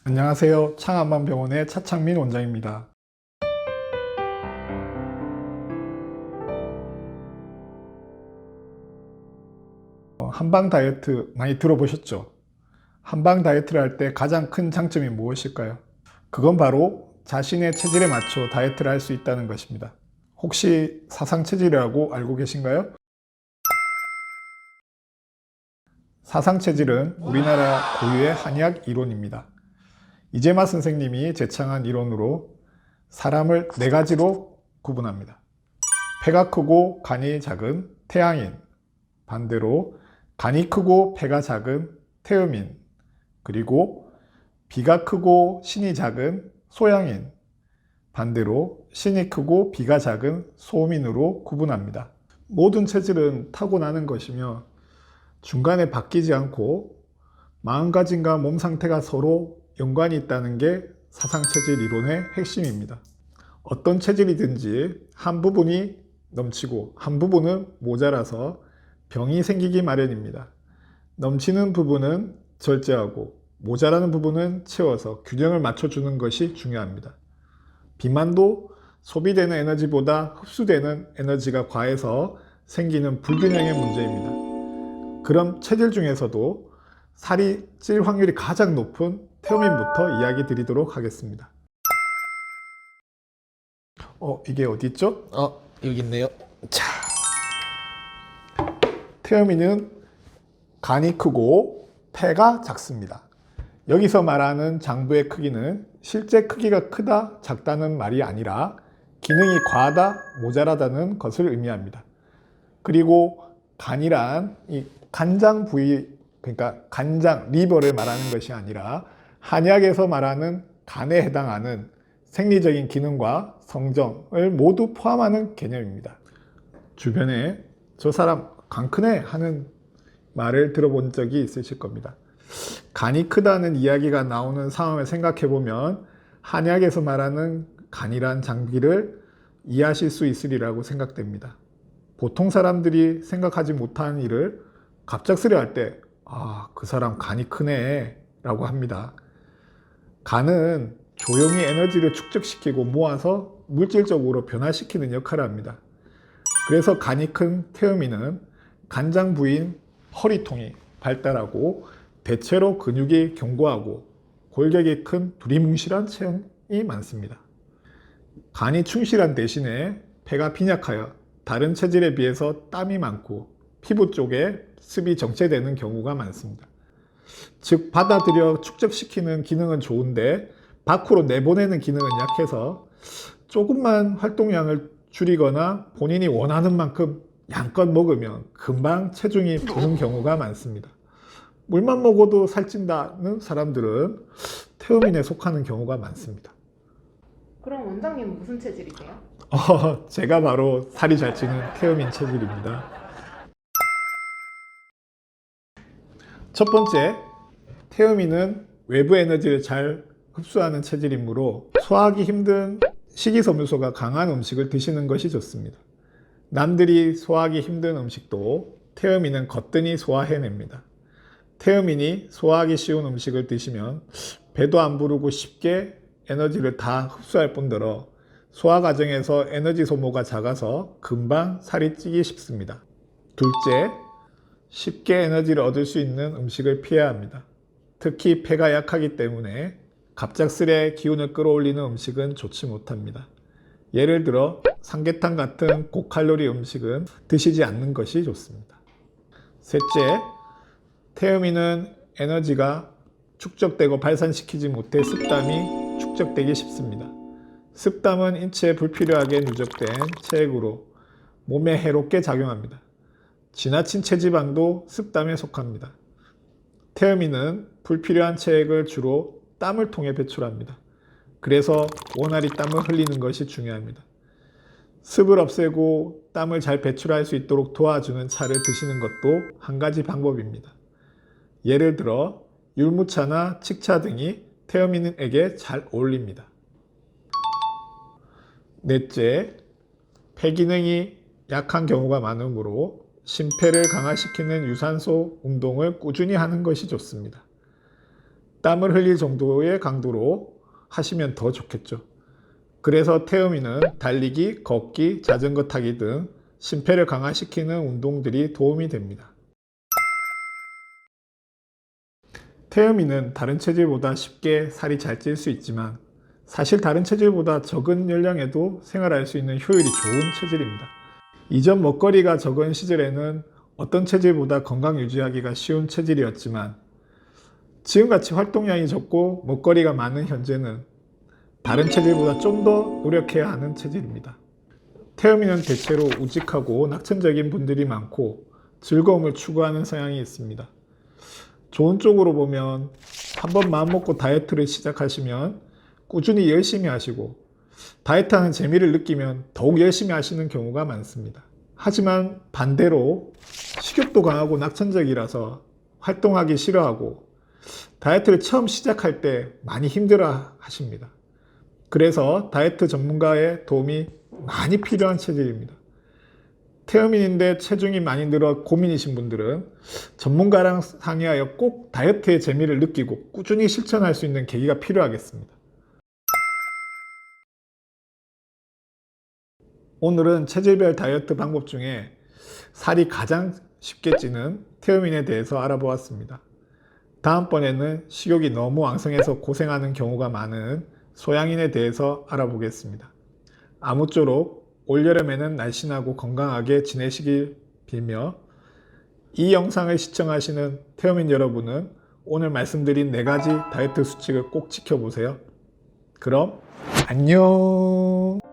안녕하세요. 창안만병원의 차창민 원장입니다. 한방 다이어트 많이 들어보셨죠? 한방 다이어트를 할 때 가장 큰 장점이 무엇일까요? 그건 바로 자신의 체질에 맞춰 다이어트를 할 수 있다는 것입니다. 혹시 사상체질이라고 알고 계신가요? 사상체질은 우리나라 고유의 한의학 이론입니다. 이재마 선생님이 제창한 이론으로 사람을 네 가지로 구분합니다. 폐가 크고 간이 작은 태양인, 반대로 간이 크고 폐가 작은 태음인, 그리고 비가 크고 신이 작은 소양인, 반대로 신이 크고 비가 작은 소음인으로 구분합니다. 모든 체질은 타고나는 것이며 중간에 바뀌지 않고 마음가짐과 몸 상태가 서로 연관이 있다는 게 사상체질 이론의 핵심입니다. 어떤 체질이든지 한 부분이 넘치고 한 부분은 모자라서 병이 생기기 마련입니다. 넘치는 부분은 절제하고 모자라는 부분은 채워서 균형을 맞춰주는 것이 중요합니다. 비만도 소비되는 에너지보다 흡수되는 에너지가 과해서 생기는 불균형의 문제입니다. 그럼 체질 중에서도 살이 찔 확률이 가장 높은 태음인부터 이야기 드리도록 하겠습니다. 이게 어디 있죠? 여기 있네요. 자, 태음인은 간이 크고 폐가 작습니다. 여기서 말하는 장부의 크기는 실제 크기가 크다, 작다는 말이 아니라 기능이 과하다, 모자라다는 것을 의미합니다. 그리고 간이란 이 간장 부위, 그러니까 간장, 리버를 말하는 것이 아니라 한의학에서 말하는 간에 해당하는 생리적인 기능과 성정을 모두 포함하는 개념입니다. 주변에 저 사람 간 크네 하는 말을 들어본 적이 있으실 겁니다. 간이 크다는 이야기가 나오는 상황을 생각해 보면 한의학에서 말하는 간이란 장비를 이해하실 수 있으리라고 생각됩니다. 보통 사람들이 생각하지 못하는 일을 갑작스레 할 때, 그 사람 간이 크네 라고 합니다. 간은 조용히 에너지를 축적시키고 모아서 물질적으로 변화시키는 역할을 합니다. 그래서 간이 큰 태음인은 간장 부위인 허리통이 발달하고 대체로 근육이 견고하고 골격이 큰 두리뭉실한 체형이 많습니다. 간이 충실한 대신에 폐가 빈약하여 다른 체질에 비해서 땀이 많고 피부 쪽에 습이 정체되는 경우가 많습니다. 즉 받아들여 축적시키는 기능은 좋은데 밖으로 내보내는 기능은 약해서 조금만 활동량을 줄이거나 본인이 원하는 만큼 양껏 먹으면 금방 체중이 부는 경우가 많습니다. 물만 먹어도 살찐다는 사람들은 태음인에 속하는 경우가 많습니다. 그럼 원장님은 무슨 체질이세요? 제가 바로 살이 잘 찌는 태음인 체질입니다. 첫 번째, 태음인은 외부 에너지를 잘 흡수하는 체질이므로 소화하기 힘든 식이섬유소가 강한 음식을 드시는 것이 좋습니다. 남들이 소화하기 힘든 음식도 태음인은 거뜬히 소화해냅니다. 태음인이 소화하기 쉬운 음식을 드시면 배도 안 부르고 쉽게 에너지를 다 흡수할 뿐더러 소화 과정에서 에너지 소모가 작아서 금방 살이 찌기 쉽습니다. 둘째, 쉽게 에너지를 얻을 수 있는 음식을 피해야 합니다. 특히 폐가 약하기 때문에 갑작스레 기운을 끌어올리는 음식은 좋지 못합니다. 예를 들어 삼계탕 같은 고칼로리 음식은 드시지 않는 것이 좋습니다. 셋째, 태음인은 에너지가 축적되고 발산시키지 못해 습담이 축적되기 쉽습니다. 습담은 인체에 불필요하게 누적된 체액으로 몸에 해롭게 작용합니다. 지나친 체지방도 습담에 속합니다. 태음인은 불필요한 체액을 주로 땀을 통해 배출합니다. 그래서 원활히 땀을 흘리는 것이 중요합니다. 습을 없애고 땀을 잘 배출할 수 있도록 도와주는 차를 드시는 것도 한 가지 방법입니다. 예를 들어 율무차나 칡차 등이 태음인에게 잘 어울립니다. 넷째, 폐 기능이 약한 경우가 많으므로 심폐를 강화시키는 유산소 운동을 꾸준히 하는 것이 좋습니다. 땀을 흘릴 정도의 강도로 하시면 더 좋겠죠. 그래서 태음인은 달리기, 걷기, 자전거 타기 등 심폐를 강화시키는 운동들이 도움이 됩니다. 태음인은 다른 체질보다 쉽게 살이 잘 찔 수 있지만 사실 다른 체질보다 적은 연령에도 생활할 수 있는 효율이 좋은 체질입니다. 이전 먹거리가 적은 시절에는 어떤 체질보다 건강 유지하기가 쉬운 체질이었지만 지금같이 활동량이 적고 먹거리가 많은 현재는 다른 체질보다 좀 더 노력해야 하는 체질입니다. 태음인은 대체로 우직하고 낙천적인 분들이 많고 즐거움을 추구하는 성향이 있습니다. 좋은 쪽으로 보면 한번 마음먹고 다이어트를 시작하시면 꾸준히 열심히 하시고 다이어트하는 재미를 느끼면 더욱 열심히 하시는 경우가 많습니다. 하지만 반대로 식욕도 강하고 낙천적이라서 활동하기 싫어하고 다이어트를 처음 시작할 때 많이 힘들어 하십니다. 그래서 다이어트 전문가의 도움이 많이 필요한 체질입니다. 태음인인데 체중이 많이 늘어 고민이신 분들은 전문가랑 상의하여 꼭 다이어트의 재미를 느끼고 꾸준히 실천할 수 있는 계기가 필요하겠습니다. 오늘은 체질별 다이어트 방법 중에 살이 가장 쉽게 찌는 태음인에 대해서 알아보았습니다. 다음번에는 식욕이 너무 왕성해서 고생하는 경우가 많은 소양인에 대해서 알아보겠습니다. 아무쪼록 올여름에는 날씬하고 건강하게 지내시길 빌며 이 영상을 시청하시는 태음인 여러분은 오늘 말씀드린 4가지 다이어트 수칙을 꼭 지켜보세요. 그럼 안녕.